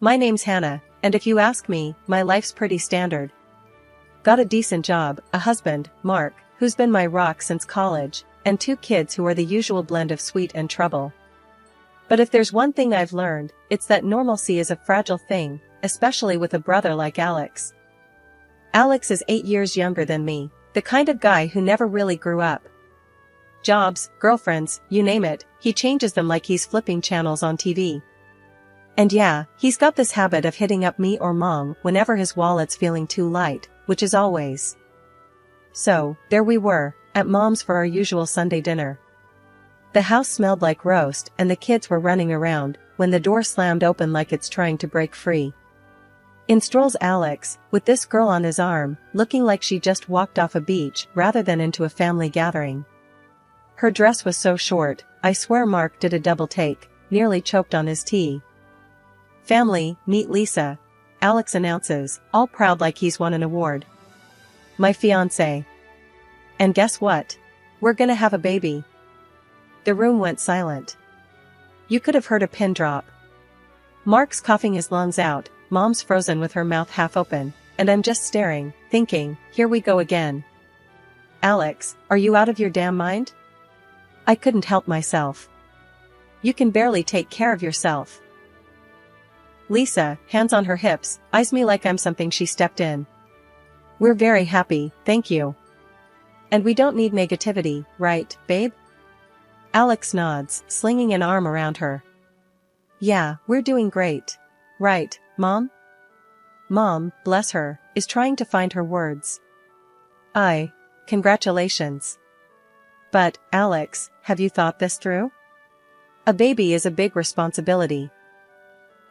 My name's Hannah, and if you ask me, my life's pretty standard. Got a decent job, a husband, Mark, who's been my rock since college, and 2 kids who are the usual blend of sweet and trouble. But if there's one thing I've learned, it's that normalcy is a fragile thing, especially with a brother like Alex. Alex is 8 years younger than me, the kind of guy who never really grew up. Jobs, girlfriends, you name it, he changes them like he's flipping channels on TV. And yeah, he's got this habit of hitting up me or mom whenever his wallet's feeling too light, which is always. So, there we were, at mom's for our usual Sunday dinner. The house smelled like roast and the kids were running around, when the door slammed open like it's trying to break free. In strolls Alex, with this girl on his arm, looking like she just walked off a beach rather than into a family gathering. Her dress was so short, I swear Mark did a double take, nearly choked on his tea. Family, meet Lisa, Alex announces, all proud like he's won an award. My fiancé. And guess what? We're gonna have a baby. The room went silent. You could have heard a pin drop. Mark's coughing his lungs out, mom's frozen with her mouth half open, and I'm just staring, thinking, here we go again. Alex, are you out of your damn mind? I couldn't help myself. You can barely take care of yourself. Lisa, hands on her hips, eyes me like I'm something she stepped in. We're very happy, thank you. And we don't need negativity, right, babe? Alex nods, slinging an arm around her. Yeah, we're doing great. Right, Mom? Mom, bless her, is trying to find her words. Congratulations. But, Alex, have you thought this through? A baby is a big responsibility.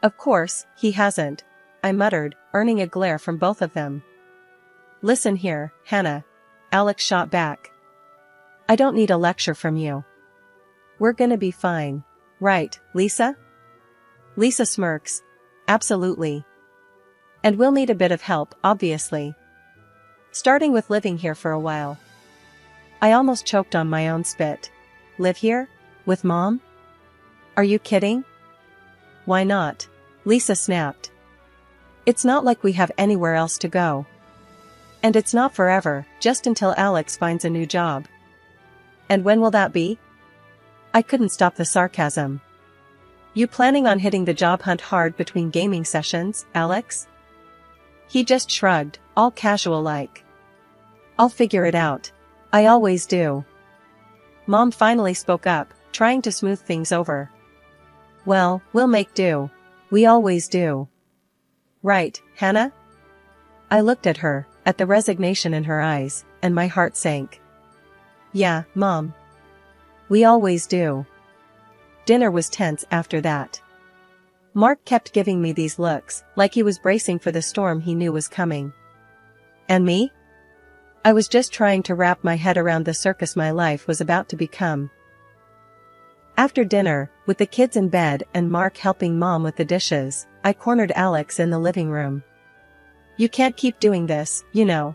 Of course, he hasn't, I muttered, earning a glare from both of them. Listen here, Hannah. Alex shot back. I don't need a lecture from you. We're gonna be fine. Right, Lisa? Lisa smirks. Absolutely. And we'll need a bit of help, obviously. Starting with living here for a while. I almost choked on my own spit. Live here? With Mom? Are you kidding? Why not? Lisa snapped. It's not like we have anywhere else to go. And it's not forever, just until Alex finds a new job. And when will that be? I couldn't stop the sarcasm. You planning on hitting the job hunt hard between gaming sessions, Alex? He just shrugged, all casual-like. I'll figure it out. I always do. Mom finally spoke up, trying to smooth things over. Well, we'll make do. We always do. Right, Hannah? I looked at her, at the resignation in her eyes, and my heart sank. Yeah, Mom. We always do. Dinner was tense after that. Mark kept giving me these looks, like he was bracing for the storm he knew was coming. And me? I was just trying to wrap my head around the circus my life was about to become. After dinner, with the kids in bed and Mark helping Mom with the dishes, I cornered Alex in the living room. You can't keep doing this, you know.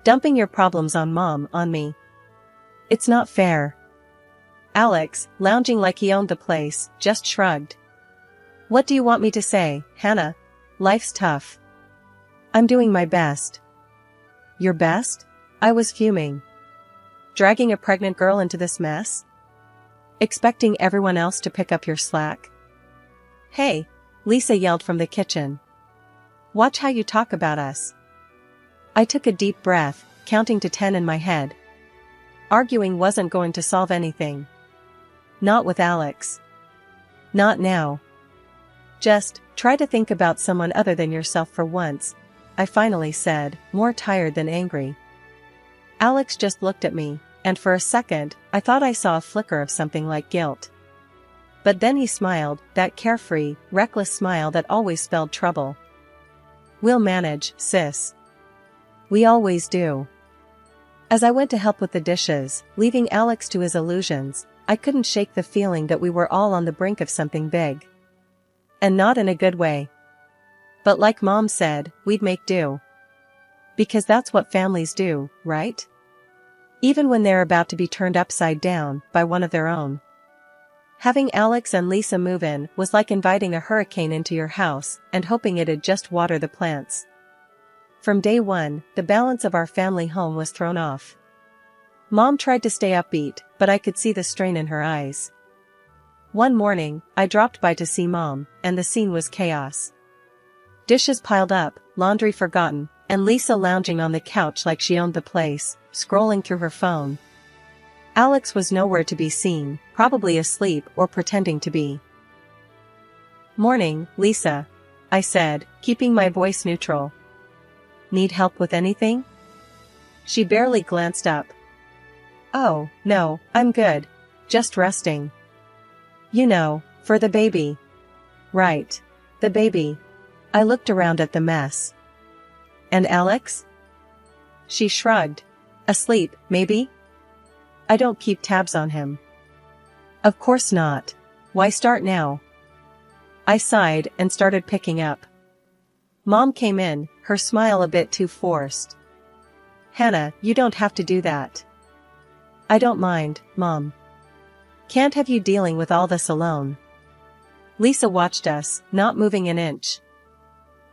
Dumping your problems on Mom on me. It's not fair. Alex, lounging like he owned the place, just shrugged. What do you want me to say, Hannah? Life's tough. I'm doing my best. Your best? I was fuming. Dragging a pregnant girl into this mess? Expecting everyone else to pick up your slack? Hey, Lisa yelled from the kitchen. Watch how you talk about us. I took a deep breath, counting to 10 in my head. Arguing wasn't going to solve anything. Not with Alex. Not now. Just, try to think about someone other than yourself for once, I finally said, more tired than angry. Alex just looked at me, and for a second, I thought I saw a flicker of something like guilt. But then he smiled, that carefree, reckless smile that always spelled trouble. We'll manage, sis. We always do. As I went to help with the dishes, leaving Alex to his illusions, I couldn't shake the feeling that we were all on the brink of something big. And not in a good way. But like Mom said, we'd make do. Because that's what families do, right? Even when they're about to be turned upside down by one of their own. Having Alex and Lisa move in was like inviting a hurricane into your house and hoping it'd just water the plants. From day one, the balance of our family home was thrown off. Mom tried to stay upbeat, but I could see the strain in her eyes. One morning, I dropped by to see Mom, and the scene was chaos. Dishes piled up, laundry forgotten, and Lisa lounging on the couch like she owned the place, scrolling through her phone. Alex was nowhere to be seen, probably asleep or pretending to be. "Morning, Lisa," I said, keeping my voice neutral. "Need help with anything?" She barely glanced up. "Oh, no, I'm good. Just resting." "You know, for the baby." "Right. The baby." I looked around at the mess. "And Alex?" She shrugged. "Asleep, maybe?" "I don't keep tabs on him." "Of course not. Why start now?" I sighed and started picking up. Mom came in, her smile a bit too forced. "Hannah, you don't have to do that." "I don't mind, Mom. Can't have you dealing with all this alone." Lisa watched us, not moving an inch.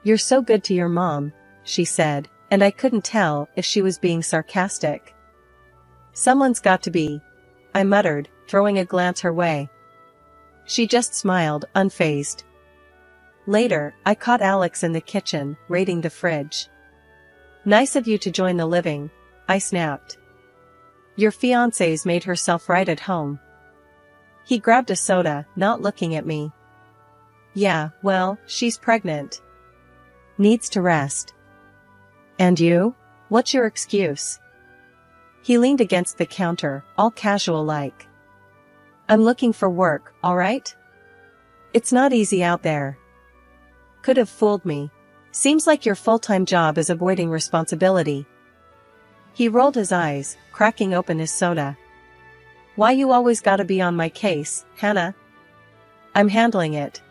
"You're so good to your mom," she said, and I couldn't tell if she was being sarcastic. "Someone's got to be," I muttered, throwing a glance her way. She just smiled, unfazed. Later, I caught Alex in the kitchen, raiding the fridge. "Nice of you to join the living," I snapped. "Your fiancé's made herself right at home." He grabbed a soda, not looking at me. "Yeah, well, she's pregnant. Needs to rest." "And you? What's your excuse?" He leaned against the counter, all casual-like. "I'm looking for work, alright? It's not easy out there." Could have fooled me. "Seems like your full-time job is avoiding responsibility." He rolled his eyes, cracking open his soda. "Why you always gotta be on my case, Hannah?" "I'm handling it."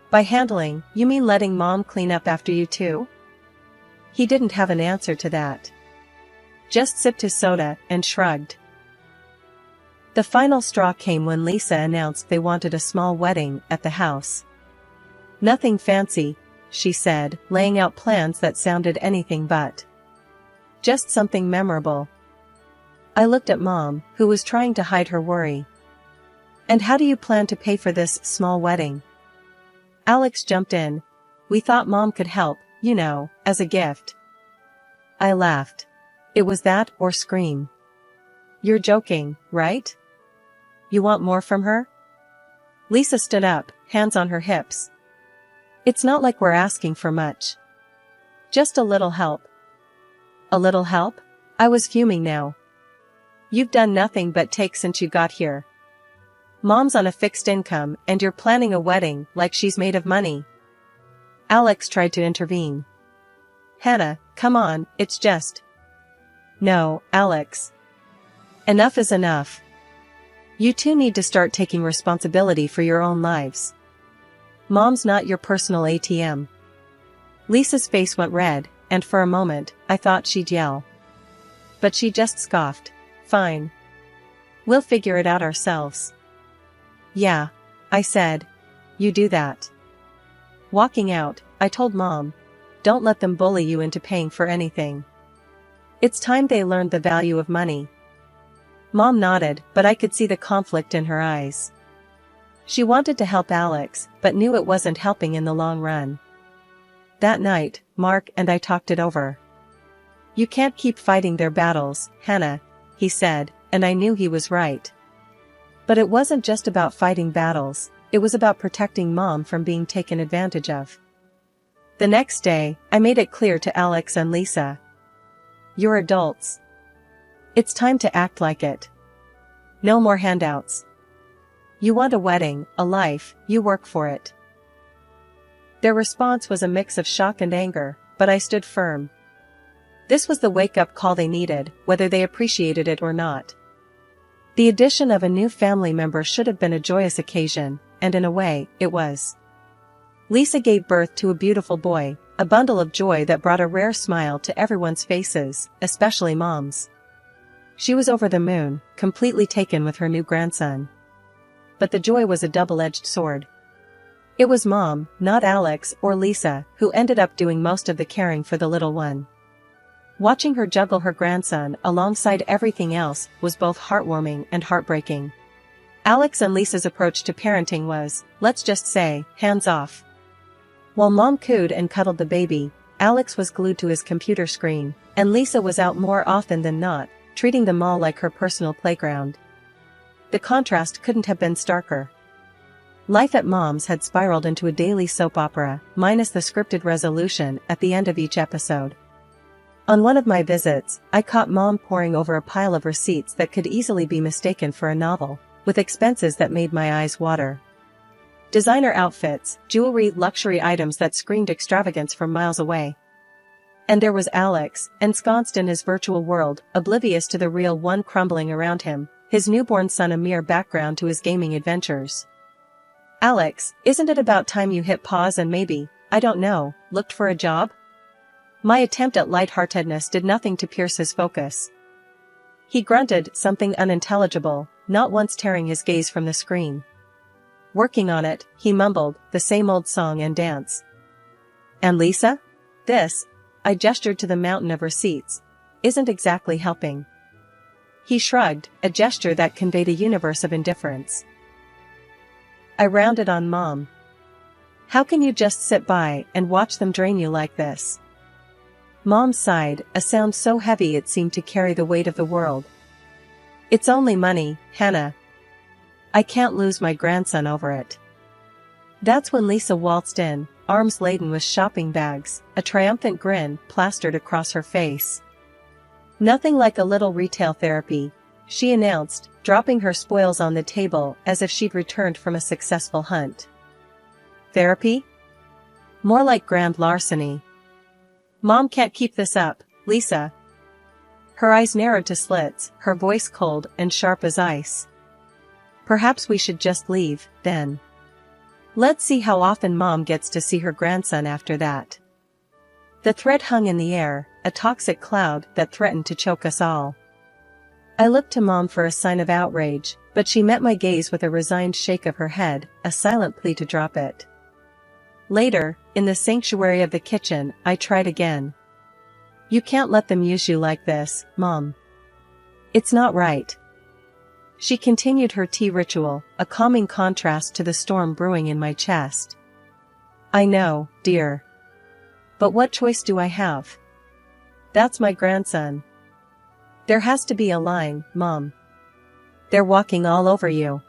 "By handling, you mean letting Mom clean up after you too?" He didn't have an answer to that. Just sipped his soda and shrugged. The final straw came when Lisa announced they wanted a small wedding at the house. "Nothing fancy," she said, laying out plans that sounded anything but. "Just something memorable." I looked at Mom, who was trying to hide her worry. "And how do you plan to pay for this small wedding?" Alex jumped in. "We thought Mom could help, you know, as a gift." I laughed. It was that or scream. "You're joking, right? You want more from her?" Lisa stood up, hands on her hips. "It's not like we're asking for much. Just a little help." "A little help?" I was fuming now. "You've done nothing but take since you got here. Mom's on a fixed income and you're planning a wedding like she's made of money." Alex tried to intervene. "Hannah, come on, it's just..." "No, Alex. Enough is enough. You two need to start taking responsibility for your own lives. Mom's not your personal ATM." Lisa's face went red, and for a moment, I thought she'd yell. But she just scoffed. "Fine. We'll figure it out ourselves." "Yeah," I said. "You do that." Walking out, I told Mom, "Don't let them bully you into paying for anything. It's time they learned the value of money." Mom nodded, but I could see the conflict in her eyes. She wanted to help Alex, but knew it wasn't helping in the long run. That night, Mark and I talked it over. "You can't keep fighting their battles, Hannah," he said, and I knew he was right. But it wasn't just about fighting battles, it was about protecting Mom from being taken advantage of. The next day, I made it clear to Alex and Lisa. "You're adults. It's time to act like it. No more handouts. You want a wedding, a life, you work for it." Their response was a mix of shock and anger, but I stood firm. This was the wake-up call they needed, whether they appreciated it or not. The addition of a new family member should have been a joyous occasion, and in a way, it was. Lisa gave birth to a beautiful boy, a bundle of joy that brought a rare smile to everyone's faces, especially Mom's. She was over the moon, completely taken with her new grandson. but the joy was a double-edged sword. It was Mom, not Alex or Lisa, who ended up doing most of the caring for the little one. Watching her juggle her grandson alongside everything else was both heartwarming and heartbreaking. Alex and Lisa's approach to parenting was, let's just say, hands off. While Mom cooed and cuddled the baby, Alex was glued to his computer screen, and Lisa was out more often than not, treating the mall like her personal playground. The contrast couldn't have been starker. Life at Mom's had spiraled into a daily soap opera, minus the scripted resolution at the end of each episode. On one of my visits, I caught Mom poring over a pile of receipts that could easily be mistaken for a novel, with expenses that made my eyes water. Designer outfits, jewelry, luxury items that screamed extravagance from miles away. And there was Alex, ensconced in his virtual world, oblivious to the real one crumbling around him, his newborn son a mere background to his gaming adventures. Alex, isn't it about time you hit pause and maybe, I don't know, looked for a job? My attempt at lightheartedness did nothing to pierce his focus. He grunted something unintelligible, not once tearing his gaze from the screen. Working on it, he mumbled, the same old song and dance. And Lisa? This, I gestured to the mountain of receipts, isn't exactly helping. He shrugged, a gesture that conveyed a universe of indifference. I rounded on Mom. How can you just sit by and watch them drain you like this? Mom sighed, a sound so heavy it seemed to carry the weight of the world. It's only money, Hannah. I can't lose my grandson over it. That's when Lisa waltzed in, arms laden with shopping bags, a triumphant grin plastered across her face. Nothing like a little retail therapy, she announced, dropping her spoils on the table as if she'd returned from a successful hunt. Therapy? More like grand larceny. Mom can't keep this up, Lisa. Her eyes narrowed to slits, her voice cold and sharp as ice. Perhaps we should just leave, then. Let's see how often Mom gets to see her grandson after that. The threat hung in the air, a toxic cloud that threatened to choke us all. I looked to Mom for a sign of outrage, but she met my gaze with a resigned shake of her head, a silent plea to drop it. Later, in the sanctuary of the kitchen, I tried again. You can't let them use you like this, Mom. It's not right. She continued her tea ritual, a calming contrast to the storm brewing in my chest. I know, dear. But what choice do I have? That's my grandson. There has to be a line, Mom. They're walking all over you.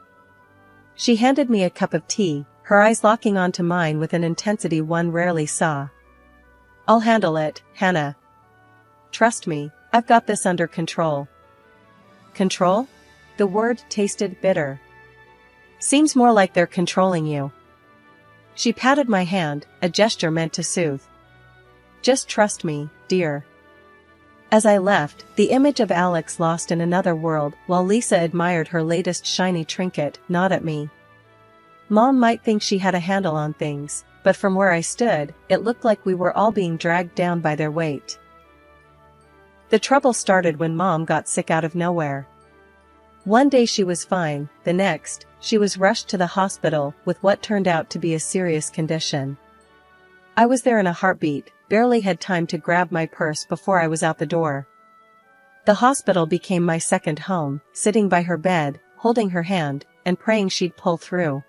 She handed me a cup of tea, her eyes locking onto mine with an intensity one rarely saw. I'll handle it, Hannah. Trust me, I've got this under control. Control? The word tasted bitter. Seems more like they're controlling you. She patted my hand, a gesture meant to soothe. Just trust me, dear. As I left, the image of Alex lost in another world while Lisa admired her latest shiny trinket, not at me. Mom might think she had a handle on things, but from where I stood, it looked like we were all being dragged down by their weight. The trouble started when Mom got sick out of nowhere. One day she was fine, the next, she was rushed to the hospital with what turned out to be a serious condition. I was there in a heartbeat, barely had time to grab my purse before I was out the door. The hospital became my second home, sitting by her bed, holding her hand, and praying she'd pull through.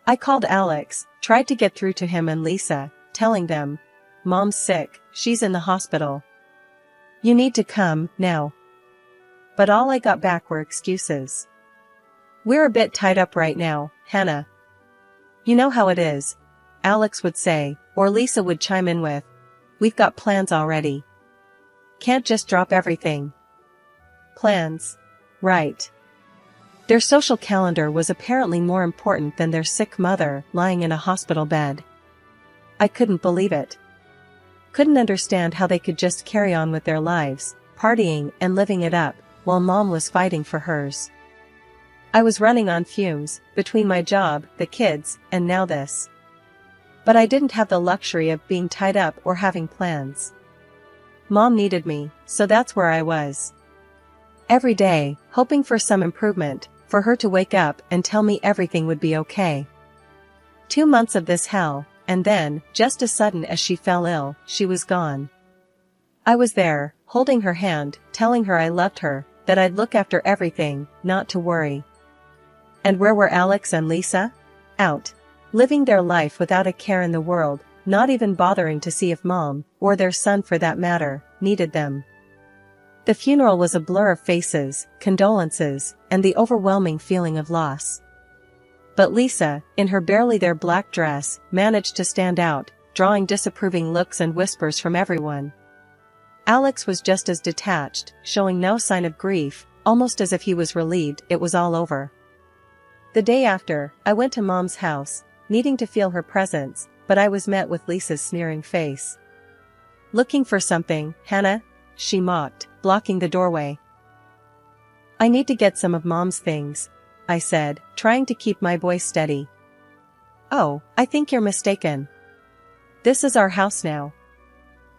I called Alex, tried to get through to him and Lisa, telling them, Mom's sick, she's in the hospital. You need to come, now. But all I got back were excuses. We're a bit tied up right now, Hannah. You know how it is, Alex would say, or Lisa would chime in with, we've got plans already. Can't just drop everything. Plans. Right. Their social calendar was apparently more important than their sick mother lying in a hospital bed. I couldn't believe it. Couldn't understand how they could just carry on with their lives, partying and living it up, while Mom was fighting for hers. I was running on fumes, between my job, the kids, and now this. But I didn't have the luxury of being tied up or having plans. Mom needed me, so that's where I was. Every day, hoping for some improvement, for her to wake up and tell me everything would be okay. 2 months of this hell, and then, just as sudden as she fell ill, she was gone. I was there, holding her hand, telling her I loved her, that I'd look after everything, not to worry. And where were Alex and Lisa? Out. Living their life without a care in the world, not even bothering to see if Mom, or their son for that matter, needed them. The funeral was a blur of faces, condolences, and the overwhelming feeling of loss. But Lisa, in her barely there black dress, managed to stand out, drawing disapproving looks and whispers from everyone. Alex was just as detached, showing no sign of grief, almost as if he was relieved it was all over. The day after, I went to Mom's house, needing to feel her presence, but I was met with Lisa's sneering face. "Looking for something, Hannah?" she mocked, blocking the doorway. "I need to get some of Mom's things," I said, trying to keep my voice steady. "Oh, I think you're mistaken. This is our house now.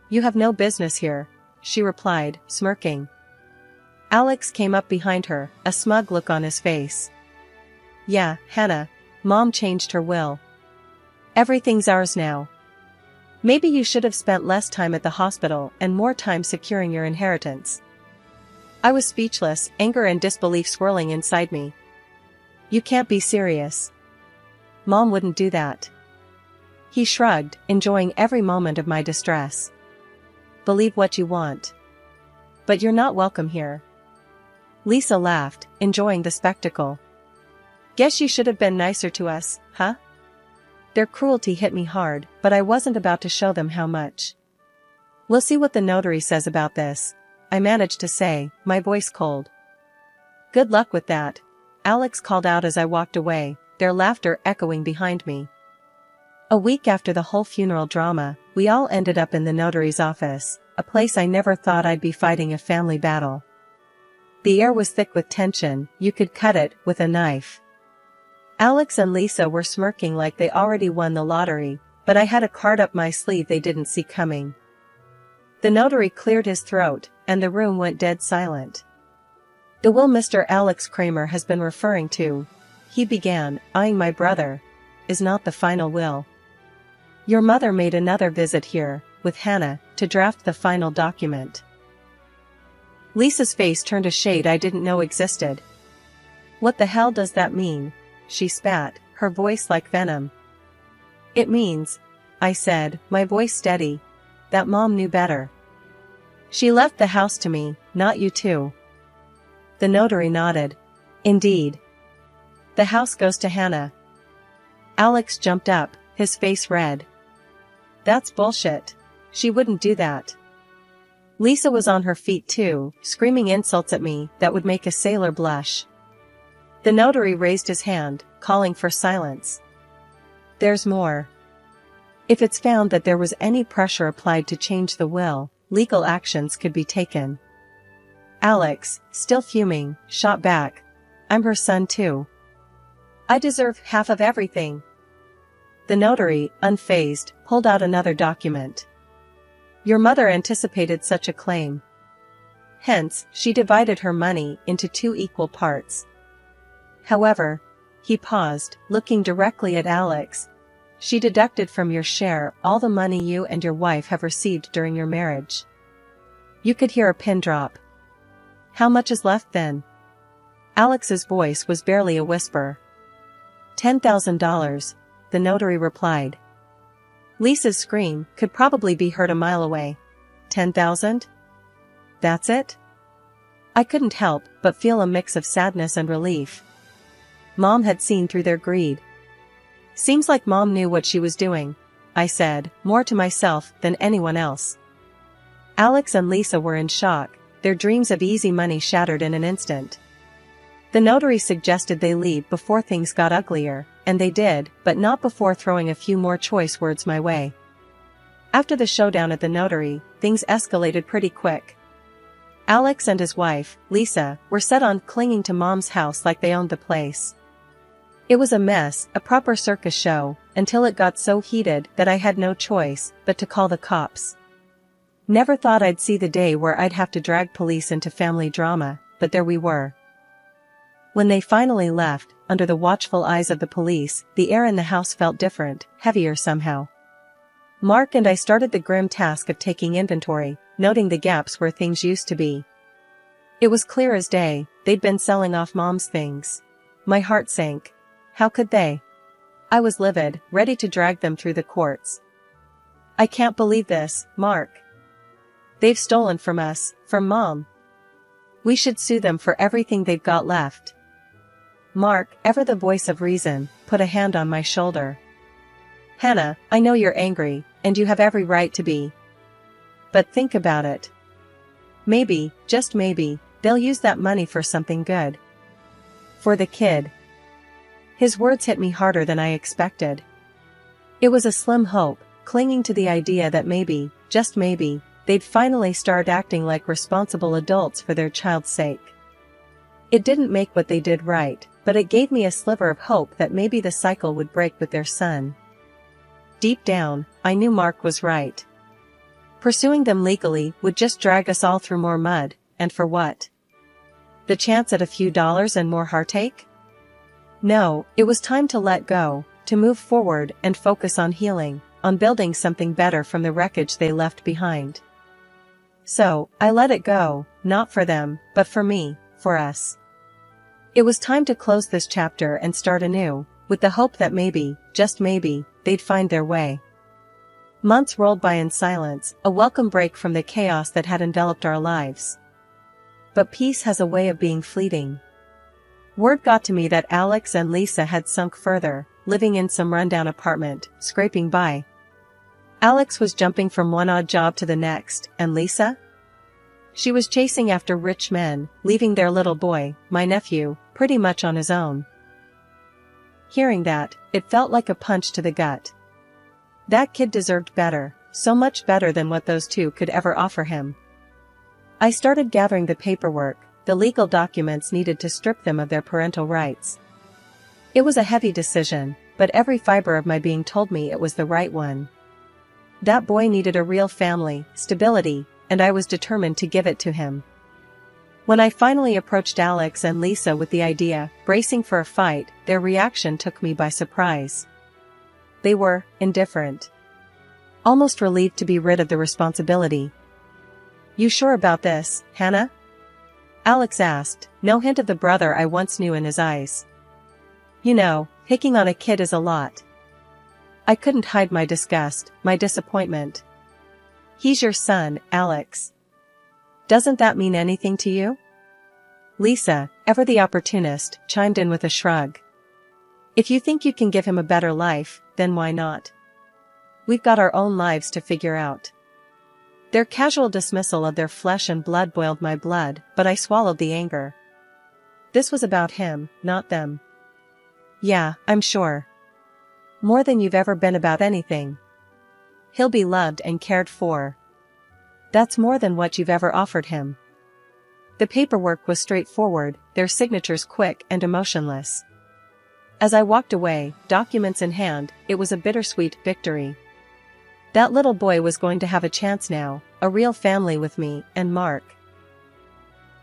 You have no business here," she replied, smirking. Alex came up behind her, a smug look on his face. "Yeah, Hannah, Mom changed her will. Everything's ours now. Maybe you should have spent less time at the hospital and more time securing your inheritance." I was speechless, anger and disbelief swirling inside me. "You can't be serious. Mom wouldn't do that." He shrugged, enjoying every moment of my distress. "Believe what you want. But you're not welcome here." Lisa laughed, enjoying the spectacle. "Guess you should have been nicer to us, huh?" Their cruelty hit me hard, but I wasn't about to show them how much. "We'll see what the notary says about this," I managed to say, my voice cold. "Good luck with that," Alex called out as I walked away, their laughter echoing behind me. A week after the whole funeral drama, we all ended up in the notary's office, a place I never thought I'd be fighting a family battle. The air was thick with tension, you could cut it with a knife. Alex and Lisa were smirking like they already won the lottery, but I had a card up my sleeve they didn't see coming. The notary cleared his throat, and the room went dead silent. "The will Mr. Alex Kramer has been referring to," he began, eyeing my brother, "is not the final will. Your mother made another visit here, with Hannah, to draft the final document." Lisa's face turned a shade I didn't know existed. "What the hell does that mean?" she spat, her voice like venom. "It means," I said, my voice steady, "that Mom knew better. She left the house to me, not you two." The notary nodded. "Indeed. The house goes to Hannah." Alex jumped up, his face red. "That's bullshit. She wouldn't do that." Lisa was on her feet too, screaming insults at me that would make a sailor blush. The notary raised his hand, calling for silence. "There's more. If it's found that there was any pressure applied to change the will, legal actions could be taken." Alex, still fuming, shot back, "I'm her son too. I deserve half of everything." The notary, unfazed, pulled out another document. "Your mother anticipated such a claim. Hence, she divided her money into 2 equal parts. However," he paused, looking directly at Alex, "she deducted from your share all the money you and your wife have received during your marriage." You could hear a pin drop. "How much is left then?" Alex's voice was barely a whisper. $10,000, the notary replied. Lisa's scream could probably be heard a mile away. 10,000? That's it? I couldn't help but feel a mix of sadness and relief. Mom had seen through their greed. "Seems like Mom knew what she was doing," I said, more to myself than anyone else. Alex and Lisa were in shock, their dreams of easy money shattered in an instant. The notary suggested they leave before things got uglier, and they did, but not before throwing a few more choice words my way. After the showdown at the notary, things escalated pretty quick. Alex and his wife, Lisa, were set on clinging to Mom's house like they owned the place. It was a mess, a proper circus show, until it got so heated that I had no choice but to call the cops. Never thought I'd see the day where I'd have to drag police into family drama, but there we were. When they finally left, under the watchful eyes of the police, the air in the house felt different, heavier somehow. Mark and I started the grim task of taking inventory, noting the gaps where things used to be. It was clear as day, they'd been selling off Mom's things. My heart sank. How could they? I was livid, ready to drag them through the courts. I can't believe this, Mark. They've stolen from us, from Mom. We should sue them for everything they've got left. Mark, ever the voice of reason, put a hand on my shoulder. Hannah, I know you're angry, and you have every right to be. But think about it. Maybe, just maybe, they'll use that money for something good. For the kid. His words hit me harder than I expected. It was a slim hope, clinging to the idea that maybe, just maybe, they'd finally start acting like responsible adults for their child's sake. It didn't make what they did right, but it gave me a sliver of hope that maybe the cycle would break with their son. Deep down, I knew Mark was right. Pursuing them legally would just drag us all through more mud, and for what? The chance at a few dollars and more heartache? No, it was time to let go, to move forward and focus on healing, on building something better from the wreckage they left behind. So, I let it go, not for them, but for me, for us. It was time to close this chapter and start anew, with the hope that maybe, just maybe, they'd find their way. Months rolled by in silence, a welcome break from the chaos that had enveloped our lives. But peace has a way of being fleeting. Word got to me that Alex and Lisa had sunk further, living in some rundown apartment, scraping by. Alex was jumping from one odd job to the next, and Lisa? She was chasing after rich men, leaving their little boy, my nephew, pretty much on his own. Hearing that, it felt like a punch to the gut. That kid deserved better, so much better than what those two could ever offer him. I started gathering the paperwork, the legal documents needed to strip them of their parental rights. It was a heavy decision, but every fiber of my being told me it was the right one. That boy needed a real family, stability, and I was determined to give it to him. When I finally approached Alex and Lisa with the idea, bracing for a fight, their reaction took me by surprise. They were indifferent. Almost relieved to be rid of the responsibility. "You sure about this, Hannah?" Alex asked, no hint of the brother I once knew in his eyes. "You know, picking on a kid is a lot." I couldn't hide my disgust, my disappointment. "He's your son, Alex. Doesn't that mean anything to you?" Lisa, ever the opportunist, chimed in with a shrug. "If you think you can give him a better life, then why not? We've got our own lives to figure out." Their casual dismissal of their flesh and blood boiled my blood, but I swallowed the anger. This was about him, not them. "Yeah, I'm sure. More than you've ever been about anything. He'll be loved and cared for. That's more than what you've ever offered him." The paperwork was straightforward, their signatures quick and emotionless. As I walked away, documents in hand, it was a bittersweet victory. That little boy was going to have a chance now, a real family with me and Mark.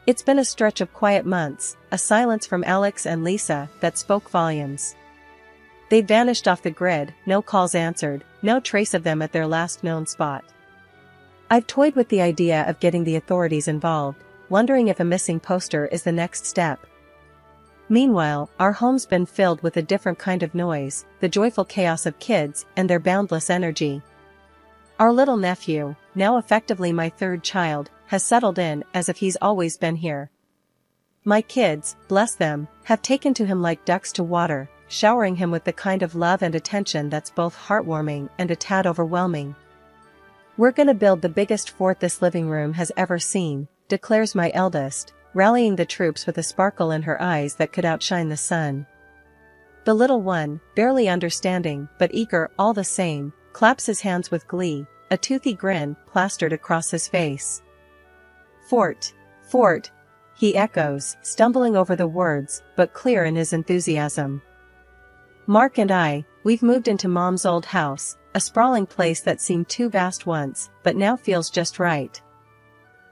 It's been a stretch of quiet months, a silence from Alex and Lisa that spoke volumes. They'd vanished off the grid, no calls answered, no trace of them at their last known spot. I've toyed with the idea of getting the authorities involved, wondering if a missing poster is the next step. Meanwhile, our home's been filled with a different kind of noise, the joyful chaos of kids and their boundless energy. Our little nephew, now effectively my third child, has settled in as if he's always been here. My kids, bless them, have taken to him like ducks to water, showering him with the kind of love and attention that's both heartwarming and a tad overwhelming. "We're gonna build the biggest fort this living room has ever seen," declares my eldest, rallying the troops with a sparkle in her eyes that could outshine the sun. The little one, barely understanding but eager all the same, claps his hands with glee, a toothy grin plastered across his face. "Fort, fort," he echoes, stumbling over the words, but clear in his enthusiasm. Mark and I, we've moved into Mom's old house, a sprawling place that seemed too vast once, but now feels just right.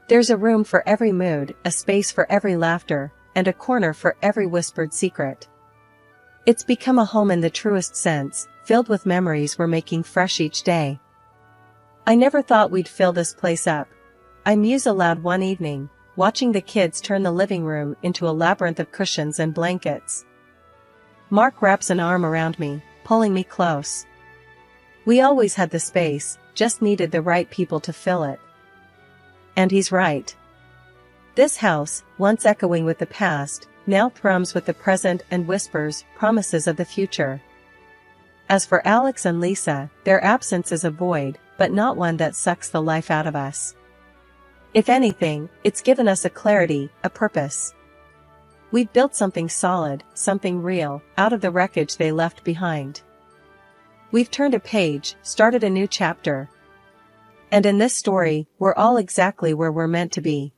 There's a room for every mood, a space for every laughter, and a corner for every whispered secret. It's become a home in the truest sense, filled with memories we're making fresh each day. I never thought we'd fill this place up. I muse aloud one evening, watching the kids turn the living room into a labyrinth of cushions and blankets. Mark wraps an arm around me, pulling me close. We always had the space, just needed the right people to fill it. And he's right. This house, once echoing with the past, now thrums with the present and whispers promises of the future. As for Alex and Lisa, their absence is a void, but not one that sucks the life out of us. If anything, it's given us a clarity, a purpose. We've built something solid, something real, out of the wreckage they left behind. We've turned a page, started a new chapter. And in this story, we're all exactly where we're meant to be.